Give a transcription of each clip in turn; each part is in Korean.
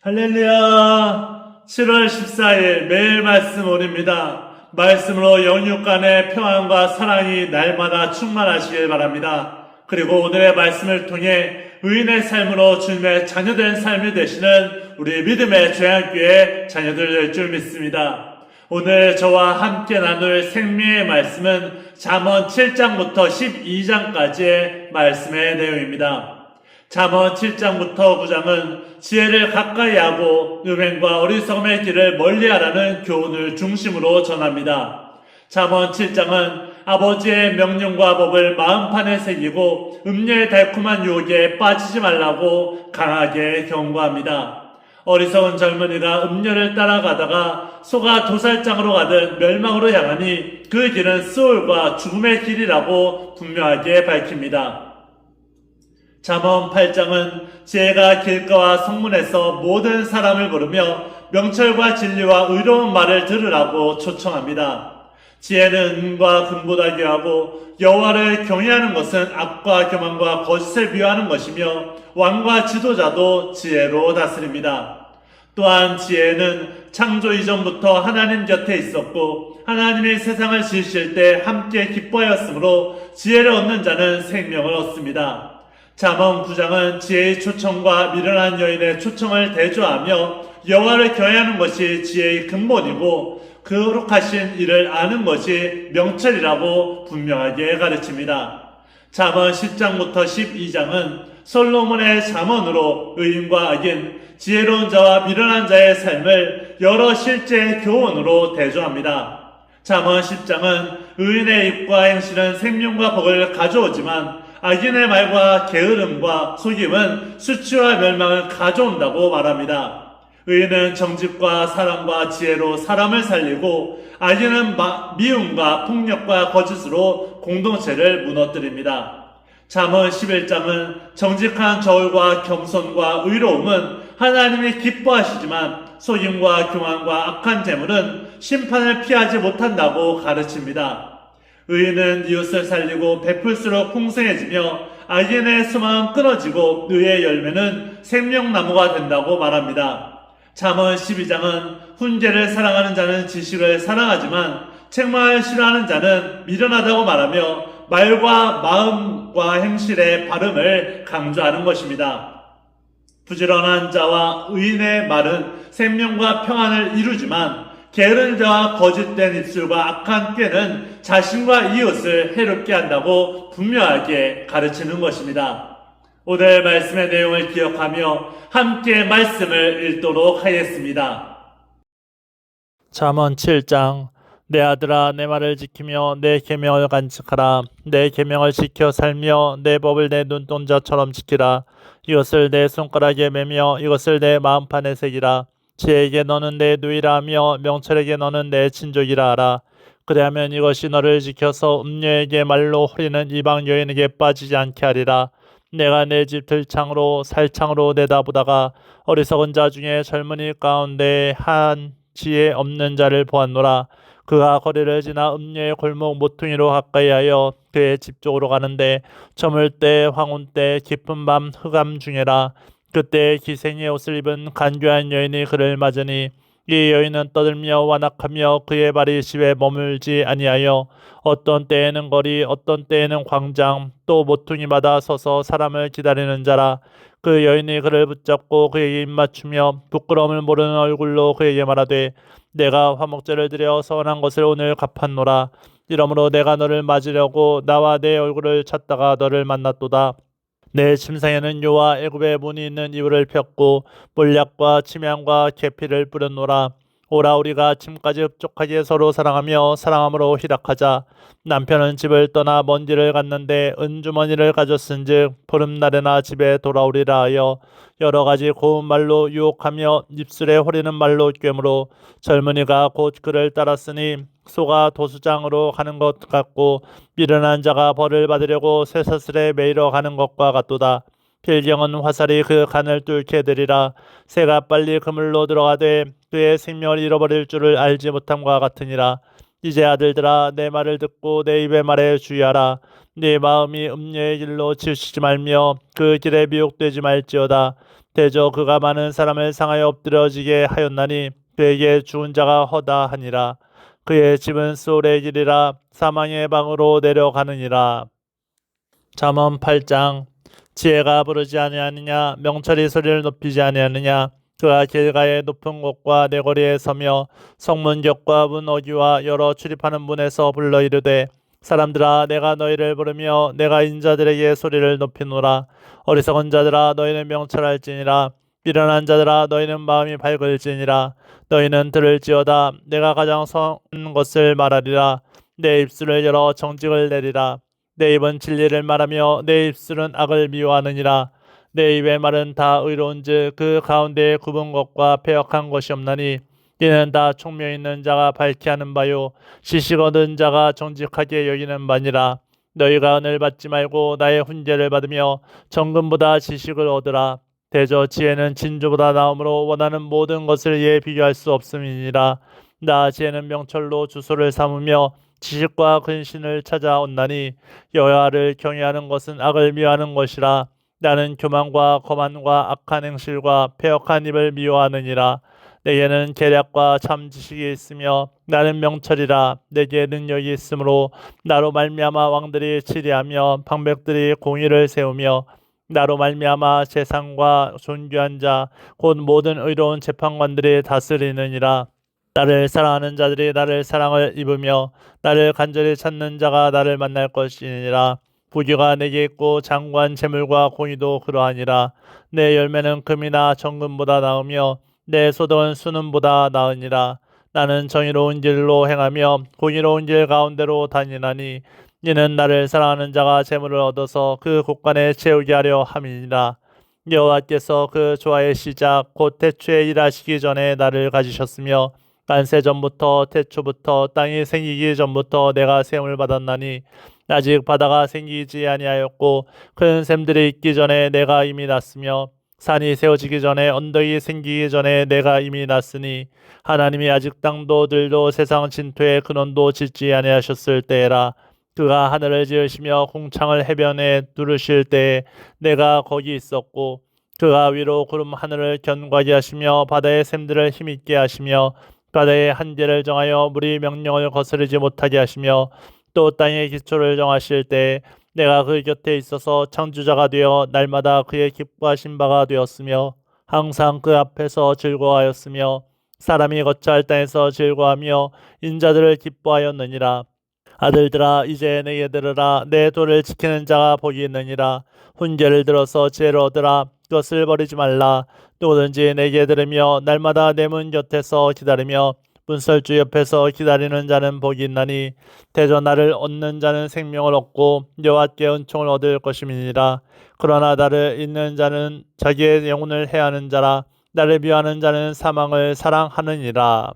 할렐루야! 7월 14일 매일 말씀 올입니다. 말씀으로 영육 간의 평안과 사랑이 날마다 충만하시길 바랍니다. 그리고 오늘의 말씀을 통해 의인의 삶으로 주님의 자녀된 삶이 되시는 우리 믿음의 조양교회 자녀들 될 줄 믿습니다. 오늘 저와 함께 나눌 생명의 말씀은 잠언 7장부터 12장까지의 말씀의 내용입니다. 잠언 7장부터 9장은 지혜를 가까이 하고 음행과 어리석음의 길을 멀리하라는 교훈을 중심으로 전합니다. 잠언 7장은 아버지의 명령과 법을 마음판에 새기고 음료의 달콤한 유혹에 빠지지 말라고 강하게 경고합니다. 어리석은 젊은이가 음료를 따라가다가 소가 도살장으로 가듯 멸망으로 향하니 그 길은 스올과 죽음의 길이라고 분명하게 밝힙니다. 잠언 8장은 지혜가 길가와 성문에서 모든 사람을 부르며 명철과 진리와 의로운 말을 들으라고 초청합니다. 지혜는 은과 금보다 귀하고 여호와를 경외하는 것은 악과 교만과 거짓을 비하하는 것이며 왕과 지도자도 지혜로 다스립니다. 또한 지혜는 창조 이전부터 하나님 곁에 있었고 하나님이 세상을 지으실 때 함께 기뻐하였으므로 지혜를 얻는 자는 생명을 얻습니다. 잠언 9장은 지혜의 초청과 미련한 여인의 초청을 대조하며 여호와를 경외하는 것이 지혜의 근본이고 거룩하신 이를 아는 것이 명철이라고 분명하게 가르칩니다. 잠언 10장부터 12장은 솔로몬의 잠언으로 의인과 악인, 지혜로운 자와 미련한 자의 삶을 여러 실제 교훈으로 대조합니다. 잠언 10장은 의인의 입과 행실은 생명과 복을 가져오지만 악인의 말과 게으름과 속임은 수치와 멸망을 가져온다고 말합니다. 의인은 정직과 사랑과 지혜로 사람을 살리고 악인은 미움과 폭력과 거짓으로 공동체를 무너뜨립니다. 잠언 11장은 정직한 저울과 겸손과 의로움은 하나님이 기뻐하시지만 속임과 교만과 악한 재물은 심판을 피하지 못한다고 가르칩니다. 의인은 이웃을 살리고 베풀수록 풍성해지며 악인의 소망은 끊어지고 의의 열매는 생명나무가 된다고 말합니다. 잠언 12장은 훈계를 사랑하는 자는 지식을 사랑하지만 책망을 싫어하는 자는 미련하다고 말하며 말과 마음과 행실의 발음을 강조하는 것입니다. 부지런한 자와 의인의 말은 생명과 평안을 이루지만 게으른 자와 거짓된 입술과 악한 꾀는 자신과 이웃을 해롭게 한다고 분명하게 가르치는 것입니다. 오늘 말씀의 내용을 기억하며 함께 말씀을 읽도록 하겠습니다. 잠언 7장 내 아들아 내 말을 지키며 내 계명을 간직하라. 내 계명을 지켜 살며 내 법을 내 눈동자처럼 지키라. 이것을 내 손가락에 매며 이것을 내 마음판에 새기라. 지혜에게 너는 내 누이라 하며 명철에게 너는 내 친족이라 하라. 그리하면 이것이 너를 지켜서 음녀에게 말로 호리는 이방 여인에게 빠지지 않게 하리라. 내가 내 집 들창으로 살창으로 내다보다가 어리석은 자 중에 젊은이 가운데 한 지혜 없는 자를 보았노라. 그가 거리를 지나 음녀의 골목 모퉁이로 가까이하여 그의 집 쪽으로 가는데 저물 때 황혼 때 깊은 밤 흑암 중에라. 그때 기생의 옷을 입은 간교한 여인이 그를 맞으니 이 여인은 떠들며 완악하며 그의 발이 집에 머물지 아니하여 어떤 때에는 거리 어떤 때에는 광장 또 모퉁이마다 서서 사람을 기다리는 자라. 그 여인이 그를 붙잡고 그에게 입맞추며 부끄러움을 모르는 얼굴로 그에게 말하되 내가 화목제를 드려 서운한 것을 오늘 갚았노라. 이러므로 내가 너를 맞으려고 나와 내 얼굴을 찾다가 너를 만났도다. 내 침상에는 요와 애굽의 문이 있는 이불을 폈고 몰약과 침향과 계피를 뿌렸노라. 오라 우리가 아침까지 흡족하게 서로 사랑하며 사랑함으로 희락하자. 남편은 집을 떠나 먼 길을 갔는데 은주머니를 가졌은즉 보름날에나 집에 돌아오리라 하여 여러 가지 고운 말로 유혹하며 입술에 호리는 말로 꿰므로 젊은이가 곧 그를 따랐으니 소가 도수장으로 가는 것 같고 미련한 자가 벌을 받으려고 쇠사슬에 매이러 가는 것과 같도다. 필경은 화살이 그 간을 뚫게 되리라. 새가 빨리 그물로 들어가되 그의 생명을 잃어버릴 줄을 알지 못함과 같으니라. 이제 아들들아 내 말을 듣고 내 입의 말에 주의하라. 네 마음이 음녀의 길로 치우치지 말며 그 길에 미혹되지 말지어다. 대저 그가 많은 사람을 상하여 엎드려지게 하였나니 그에게 죽은 자가 허다하니라. 그의 집은 소울의 길이라 사망의 방으로 내려가느니라. 잠언 8장. 지혜가 부르지 아니하느냐, 명철이 소리를 높이지 아니하느냐. 그가 길가의 높은 곳과 내거리에 서며 성문 곁과 문 어귀와 여러 출입하는 문에서 불러 이르되, 사람들아 내가 너희를 부르며 내가 인자들에게 소리를 높이노라. 어리석은 자들아 너희는 명철할지니라. 미련한 자들아 너희는 마음이 밝을지니라. 너희는 들을지어다. 내가 가장 선한 것을 말하리라. 내 입술을 열어 정직을 내리라. 내 입은 진리를 말하며 내 입술은 악을 미워하느니라. 내 입의 말은 다 의로운즉 그 가운데에 굽은 것과 패역한 것이 없나니, 이는 다 총명 있는 자가 밝게 하는 바요 지식 얻은 자가 정직하게 여기는 바니라. 너희가 은을 받지 말고 나의 훈계를 받으며 정금보다 지식을 얻으라. 대저 지혜는 진주보다 나음으로 원하는 모든 것을 이에 비교할 수 없음이니라. 나 지혜는 명철로 주소를 삼으며 지식과 근신을 찾아온나니, 여호와를 경외하는 것은 악을 미워하는 것이라. 나는 교만과 거만과 악한 행실과 패역한 입을 미워하느니라. 내게는 계략과 참 지식이 있으며 나는 명철이라. 내게 능력이 있으므로 나로 말미암아 왕들이 치리하며 방백들이 공의를 세우며, 나로 말미암아 재상과 존귀한 자 곧 모든 의로운 재판관들이 다스리느니라. 나를 사랑하는 자들이 나를 사랑을 입으며 나를 간절히 찾는 자가 나를 만날 것이니라. 부귀가 내게 있고 장관 재물과 공의도 그러하니라. 내 열매는 금이나 정금보다 나으며 내 소득은 수는보다 나으니라. 나는 정의로운 길로 행하며 공의로운 길 가운데로 다니나니, 이는 나를 사랑하는 자가 재물을 얻어서 그 곳간에 채우게 하려 함이니라. 여호와께서 그 조화의 시작 곧 태초에 일하시기 전에 나를 가지셨으며, 만세 전부터 태초부터 땅이 생기기 전부터 내가 세움을 받았나니, 아직 바다가 생기지 아니하였고 큰 샘들이 있기 전에 내가 이미 났으며, 산이 세워지기 전에 언덕이 생기기 전에 내가 이미 났으니, 하나님이 아직 땅도 들도 세상 진토의 근원도 짓지 아니하셨을 때에라. 그가 하늘을 지으시며 궁창을 해변에 두르실 때에 내가 거기 있었고, 그가 위로 구름 하늘을 견고하게 하시며 바다의 샘들을 힘있게 하시며 바다의 한계를 정하여 물이 명령을 거스르지 못하게 하시며, 또 땅의 기초를 정하실 때 내가 그 곁에 있어서 창조자가 되어 날마다 그의 기뻐하신 바가 되었으며, 항상 그 앞에서 즐거워하였으며, 사람이 거처할 땅에서 즐거워하며 인자들을 기뻐하였느니라. 아들들아 이제 내게 들으라. 내 도를 지키는 자가 복이 있느니라. 훈계를 들어서 지혜를 얻으라. 그것을 버리지 말라. 누구든지 내게 들으며 날마다 내 문 곁에서 기다리며 문설주 옆에서 기다리는 자는 복이 있나니, 대저 나를 얻는 자는 생명을 얻고 여호와께 은총을 얻을 것임이니라. 그러나 나를 잊는 자는 자기의 영혼을 해하는 자라. 나를 미워하는 자는 사망을 사랑하느니라.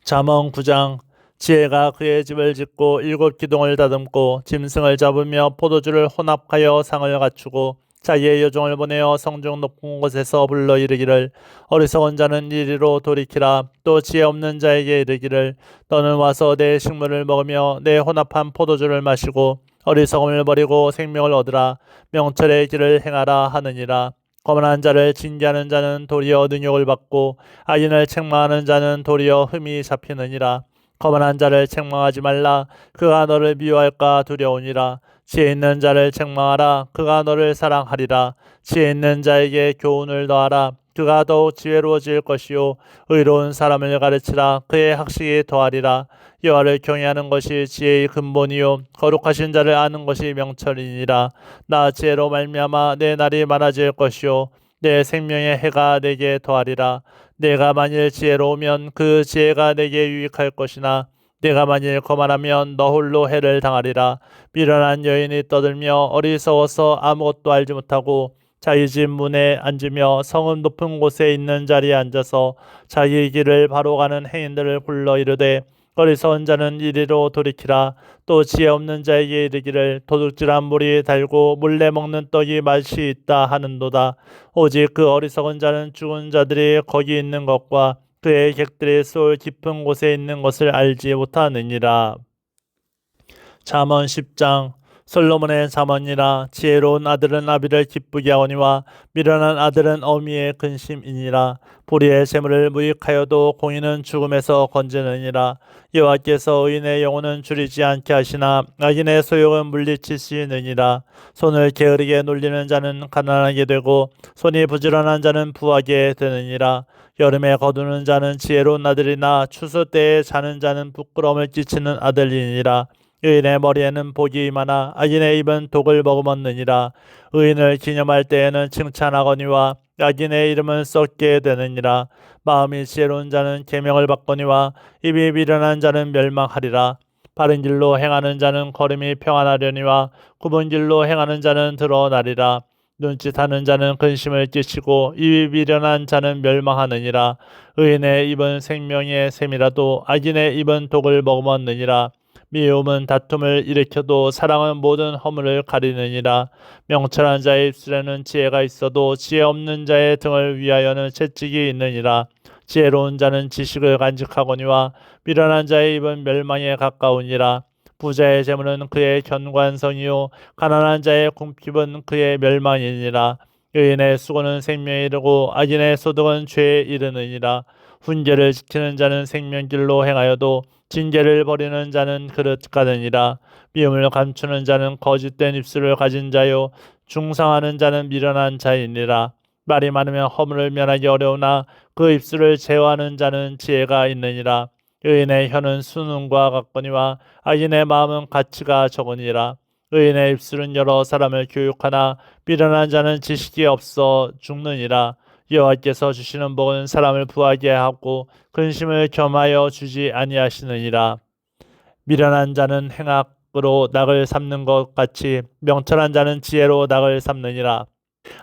잠언 9장. 지혜가 그의 집을 짓고 7기둥을 다듬고 짐승을 잡으며 포도주를 혼합하여 상을 갖추고 자기의 여종을 보내어 성중 높은 곳에서 불러 이르기를, 어리석은 자는 이리로 돌이키라. 또 지혜 없는 자에게 이르기를, 너는 와서 내 식물을 먹으며 내 혼합한 포도주를 마시고 어리석음을 버리고 생명을 얻으라. 명철의 길을 행하라 하느니라. 거만한 자를 징계하는 자는 도리어 능욕을 받고 악인을 책망하는 자는 도리어 흠이 잡히느니라. 거만한 자를 책망하지 말라. 그가 너를 미워할까 두려우니라. 지혜 있는 자를 책망하라. 그가 너를 사랑하리라. 지혜 있는 자에게 교훈을 더하라. 그가 더욱 지혜로워질 것이요 의로운 사람을 가르치라. 그의 학식이 더하리라. 여호와를 경외하는 것이 지혜의 근본이요 거룩하신 자를 아는 것이 명철이니라. 나 지혜로 말미암아 내 날이 많아질 것이요 내 생명의 해가 내게 더하리라. 내가 만일 지혜로우면 그 지혜가 내게 유익할 것이나, 내가 만일 거만하면 너 홀로 해를 당하리라. 미련한 여인이 떠들며 어리석어서 아무것도 알지 못하고 자기 집 문에 앉으며 성읍 높은 곳에 있는 자리에 앉아서 자기 길을 바로 가는 행인들을 불러 이르되, 어리석은 자는 이리로 돌이키라. 또 지혜 없는 자에게 이르기를, 도둑질한 물이 달고 몰래 먹는 떡이 맛이 있다 하는도다. 오직 그 어리석은 자는 죽은 자들이 거기 있는 것과 그의 객들이 쏠 깊은 곳에 있는 것을 알지 못하느니라. 잠언 10장. 솔로몬의 잠언이라. 지혜로운 아들은 아비를 기쁘게 하오니와 미련한 아들은 어미의 근심이니라. 불의의 재물을 무익하여도 공의는 죽음에서 건지느니라. 여호와께서 의인의 영혼은 줄이지 않게 하시나 악인의 소욕은 물리치시느니라. 손을 게으르게 놀리는 자는 가난하게 되고 손이 부지런한 자는 부하게 되느니라. 여름에 거두는 자는 지혜로운 아들이나 추수 때에 자는 자는 부끄러움을 끼치는 아들이니라. 의인의 머리에는 복이 많아 악인의 입은 독을 머금었느니라. 의인을 기념할 때에는 칭찬하거니와 악인의 이름은 썩게 되느니라. 마음이 지혜로운 자는 계명을 받거니와 입이 미련한 자는 멸망하리라. 바른 길로 행하는 자는 걸음이 평안하려니와 굽은 길로 행하는 자는 드러나리라. 눈짓하는 자는 근심을 끼치고 입이 미련한 자는 멸망하느니라. 의인의 입은 생명의 샘이라도 악인의 입은 독을 머금었느니라. 미움은 다툼을 일으켜도 사랑은 모든 허물을 가리느니라. 명철한 자의 입술에는 지혜가 있어도 지혜 없는 자의 등을 위하여는 채찍이 있느니라. 지혜로운 자는 지식을 간직하거니와 미련한 자의 입은 멸망에 가까우니라. 부자의 재물은 그의 견관성이요 가난한 자의 궁핍은 그의 멸망이니라. 의인의 수고는 생명에 이르고 악인의 소득은 죄에 이르느니라. 훈계를 지키는 자는 생명길로 행하여도 징계를 버리는 자는 그릇 가느니라. 미움을 감추는 자는 거짓된 입술을 가진 자요 중상하는 자는 미련한 자이니라. 말이 많으면 허물을 면하기 어려우나 그 입술을 제어하는 자는 지혜가 있느니라. 의인의 혀는 수능과 같거니와 악인의 마음은 가치가 적으니라. 의인의 입술은 여러 사람을 교육하나 미련한 자는 지식이 없어 죽느니라. 여호와께서 주시는 복은 사람을 부하게 하고 근심을 겸하여 주지 아니하시느니라. 미련한 자는 행악으로 낙을 삼는 것 같이 명철한 자는 지혜로 낙을 삼느니라.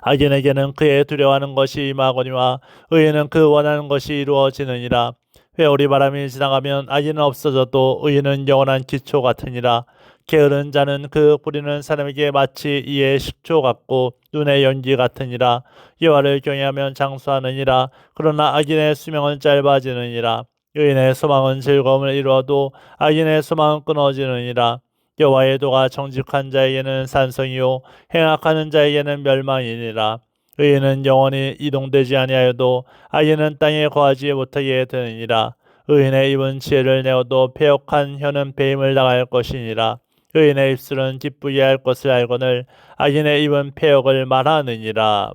악인에게는 그의 두려워하는 것이 임하거니와 의인은 그 원하는 것이 이루어지느니라. 회오리 바람이 지나가면 악인은 없어져도 의인은 영원한 기초 같으니라. 게으른 자는 그 부리는 사람에게 마치 이의 식초 같고 눈의 연기 같으니라. 여호와를 경외하면 장수하느니라. 그러나 악인의 수명은 짧아지느니라. 의인의 소망은 즐거움을 이루어도 악인의 소망은 끊어지느니라. 여호와의 도가 정직한 자에게는 산성이요 행악하는 자에게는 멸망이니라. 의인은 영원히 이동되지 아니하여도 악인은 땅에 거하지 못하게 되느니라. 의인의 입은 지혜를 내어도 패역한 혀는 배임을 당할 것이니라. 의인의 입술은 기쁘게 할 것을 알거늘 악인의 입은 패역을 말하느니라.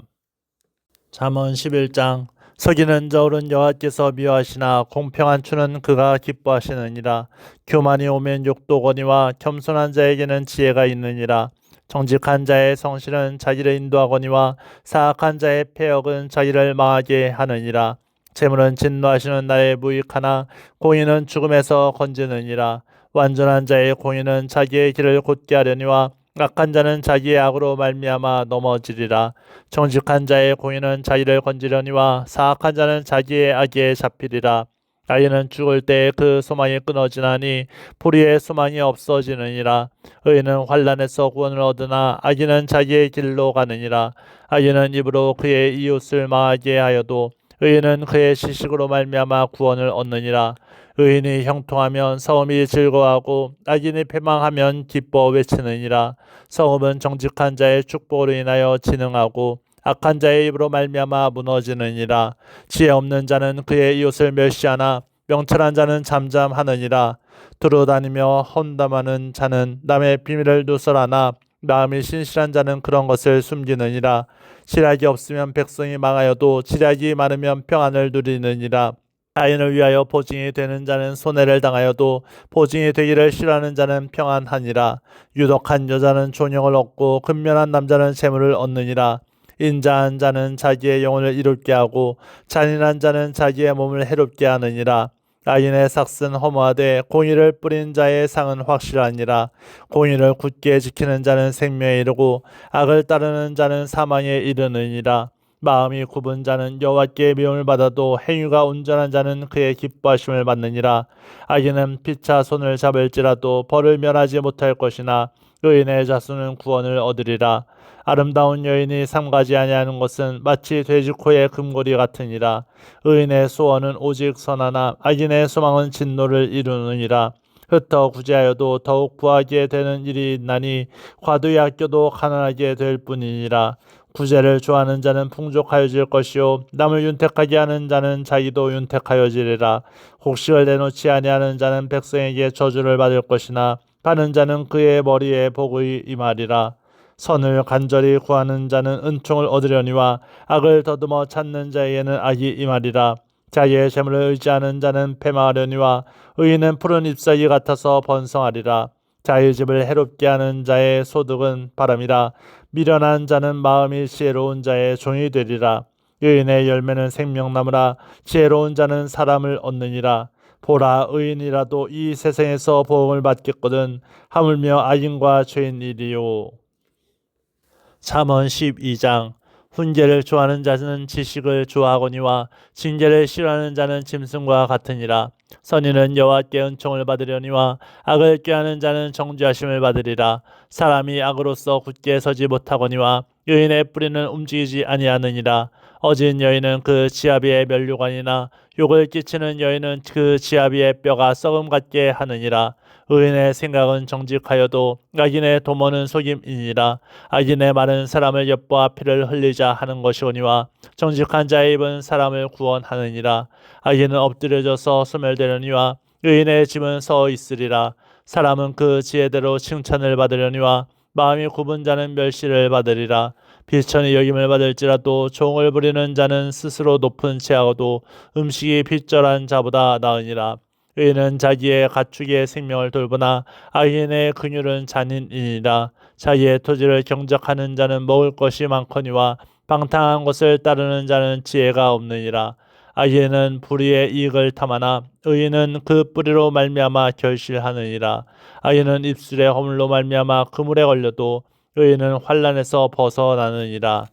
잠언 11장. 석이는 저울은 여호와께서 미워하시나 공평한 추는 그가 기뻐하시느니라. 교만이 오면 욕도 거니와 겸손한 자에게는 지혜가 있느니라. 정직한 자의 성실은 자기를 인도하거니와 사악한 자의 패역은 자기를 망하게 하느니라. 재물은 진노하시는 날에 무익하나 공의는 죽음에서 건지느니라. 완전한 자의 공의는 자기의 길을 곧게 하려니와 악한 자는 자기의 악으로 말미암아 넘어지리라. 정직한 자의 공의는 자기를 건지려니와 사악한 자는 자기의 악에 잡히리라. 악인은 죽을 때에 그 소망이 끊어지나니 불의의 소망이 없어지느니라. 의인은 환난에서 구원을 얻으나 악인은 자기의 길로 가느니라. 악인은 입으로 그의 이웃을 망하게 하여도 의인은 그의 지식으로 말미암아 구원을 얻느니라. 의인이 형통하면 성읍이 즐거워하고 악인이 패망하면 기뻐 외치느니라. 성읍은 정직한 자의 축복으로 인하여 진흥하고 악한 자의 입으로 말미암아 무너지느니라. 지혜 없는 자는 그의 이웃을 멸시하나 명철한 자는 잠잠하느니라. 두루다니며 험담하는 자는 남의 비밀을 누설하나 마음이 신실한 자는 그런 것을 숨기느니라. 지략이 없으면 백성이 망하여도 지략이 많으면 평안을 누리느니라. 타인을 위하여 보증이 되는 자는 손해를 당하여도 보증이 되기를 싫어하는 자는 평안하니라. 유독한 여자는 존영을 얻고 근면한 남자는 재물을 얻느니라. 인자한 자는 자기의 영혼을 이롭게 하고 잔인한 자는 자기의 몸을 해롭게 하느니라. 악인의 삭은 허무하되 공의를 뿌린 자의 상은 확실하니라. 공의를 굳게 지키는 자는 생명에 이르고 악을 따르는 자는 사망에 이르느니라. 마음이 굽은 자는 여호와께 미움을 받아도 행위가 온전한 자는 그의 기뻐하심을 받느니라. 악인은 피차 손을 잡을지라도 벌을 면하지 못할 것이나 의인의 자손은 구원을 얻으리라. 아름다운 여인이 삼가지 아니하는 것은 마치 돼지 코의 금고리 같으니라. 의인의 소원은 오직 선하나 악인의 소망은 진노를 이루느니라. 흩어 구제하여도 더욱 부하게 되는 일이 있나니 과도히 아껴도 가난하게 될 뿐이니라. 구제를 좋아하는 자는 풍족하여질 것이요 남을 윤택하게 하는 자는 자기도 윤택하여지리라. 곡식을 내놓지 아니하는 자는 백성에게 저주를 받을 것이나 파는 자는 그의 머리에 복의 임하리라. 선을 간절히 구하는 자는 은총을 얻으려니와 악을 더듬어 찾는 자에게는 악이 임하리라. 자기의 재물을 의지하는 자는 패망하려니와 의인은 푸른 잎사귀 같아서 번성하리라. 자의 집을 해롭게 하는 자의 소득은 바람이라. 미련한 자는 마음이 지혜로운 자의 종이 되리라. 의인의 열매는 생명나무라. 지혜로운 자는 사람을 얻느니라. 보라, 의인이라도 이 세상에서 보응을 받겠거든 하물며 악인과 죄인이리요. 잠언 12장. 훈계를 좋아하는 자는 지식을 좋아하거니와 징계를 싫어하는 자는 짐승과 같으니라. 선인은 여호와께 은총을 받으려니와 악을 꾀하는 자는 정죄하심을 받으리라. 사람이 악으로서 굳게 서지 못하거니와 여인의 뿌리는 움직이지 아니하느니라. 어진 여인은 그 지아비의 면류관이나 욕을 끼치는 여인은 그 지아비의 뼈가 썩음 같게 하느니라. 의인의 생각은 정직하여도 악인의 도모는 속임이니라. 악인의 말은 사람을 엿보아 피를 흘리자 하는 것이오니와 정직한 자의 입은 사람을 구원하느니라. 악인은 엎드려져서 소멸되려니와 의인의 집은 서 있으리라. 사람은 그 지혜대로 칭찬을 받으려니와 마음이 굽은 자는 멸시를 받으리라. 비천히 여김을 받을지라도 종을 부리는 자는 스스로 높은 채하고도 음식이 빗절한 자보다 나으니라. 의인은 자기의 가축의 생명을 돌보나 악인의 긍휼은 잔인이니라. 자기의 토지를 경작하는 자는 먹을 것이 많거니와 방탕한 것을 따르는 자는 지혜가 없느니라. 악인은 불의의 이익을 탐하나 의인은 그 뿌리로 말미암아 결실하느니라. 악인은 입술의 허물로 말미암아 그물에 걸려도 의인은 환난에서 벗어나느니라.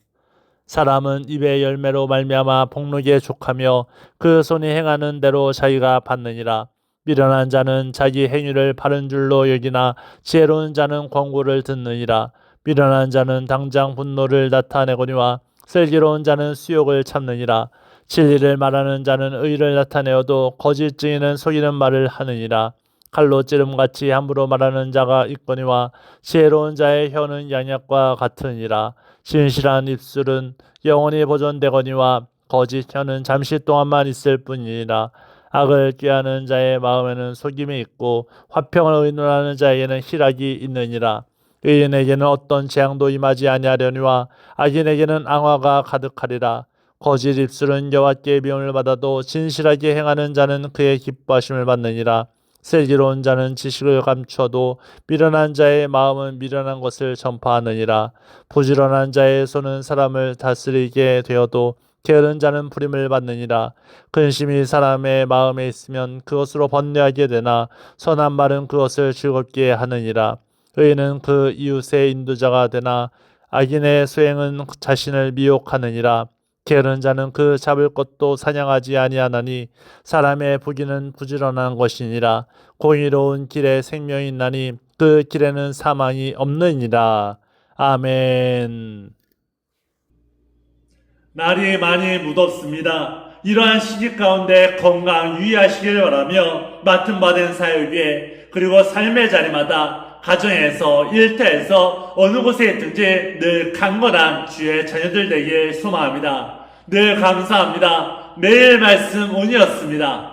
사람은 입의 열매로 말미암아 복록에 족하며 그 손이 행하는 대로 자기가 받느니라. 미련한 자는 자기 행위를 바른 줄로 여기나 지혜로운 자는 권고를 듣느니라. 미련한 자는 당장 분노를 나타내거니와 슬기로운 자는 수욕을 참느니라. 진리를 말하는 자는 의를 나타내어도 거짓 증인은 속이는 말을 하느니라. 칼로 찌름같이 함부로 말하는 자가 있거니와 지혜로운 자의 혀는 양약과 같으니라. 진실한 입술은 영원히 보존되거니와 거짓 혀는 잠시 동안만 있을 뿐이니라. 악을 꾀하는 자의 마음에는 속임이 있고 화평을 의논하는 자에게는 희락이 있느니라. 의인에게는 어떤 재앙도 임하지 아니하려니와 악인에게는 앙화가 가득하리라. 거짓 입술은 여호와께 미움을 받아도 진실하게 행하는 자는 그의 기뻐하심을 받느니라. 슬기로운 자는 지식을 감추어도 미련한 자의 마음은 미련한 것을 전파하느니라. 부지런한 자의 손은 사람을 다스리게 되어도 게으른 자는 부림을 받느니라. 근심이 사람의 마음에 있으면 그것으로 번뇌하게 되나 선한 말은 그것을 즐겁게 하느니라. 의인은 그 이웃의 인도자가 되나 악인의 수행은 자신을 미혹하느니라. 게으른 자는 그 잡을 것도 사냥하지 아니하나니 사람의 부귀는 부지런한 것이니라. 공의로운 길에 생명이 있나니 그 길에는 사망이 없느니라. 아멘. 날이 많이 무덥습니다. 이러한 시기 가운데 건강 유의하시길 바라며 맡은 바된 사역 위에 그리고 삶의 자리마다 가정에서 일터에서 어느 곳에 있든지 늘 강건한 주의 자녀들 되길 소망합니다. 늘 감사합니다. 매일 말씀 온이었습니다.